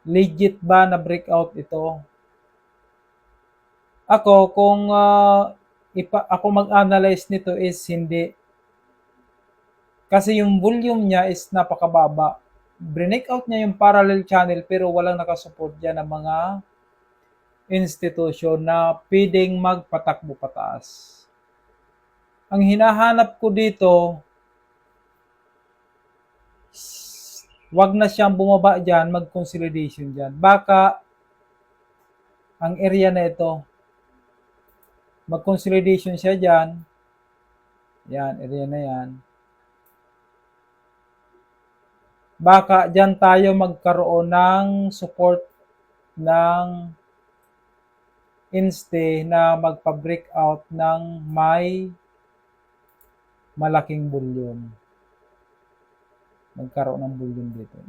Legit ba na breakout ito? Ako, kung ako mag-analyze nito is hindi. Kasi yung volume niya is napakababa. Breakout niya yung parallel channel pero walang nakasupport dyan ng mga institution na pwedeng magpatakbo pataas. Ang hinahanap ko dito, wag na siyang bumaba dyan, mag-consolidation dyan. Baka ang area na ito, mag-consolidation siya dyan. Yan, area na yan. Baka dyan tayo magkaroon ng support ng inste na magpa-breakout ng may malaking volume. Magkaroon ng volume dito.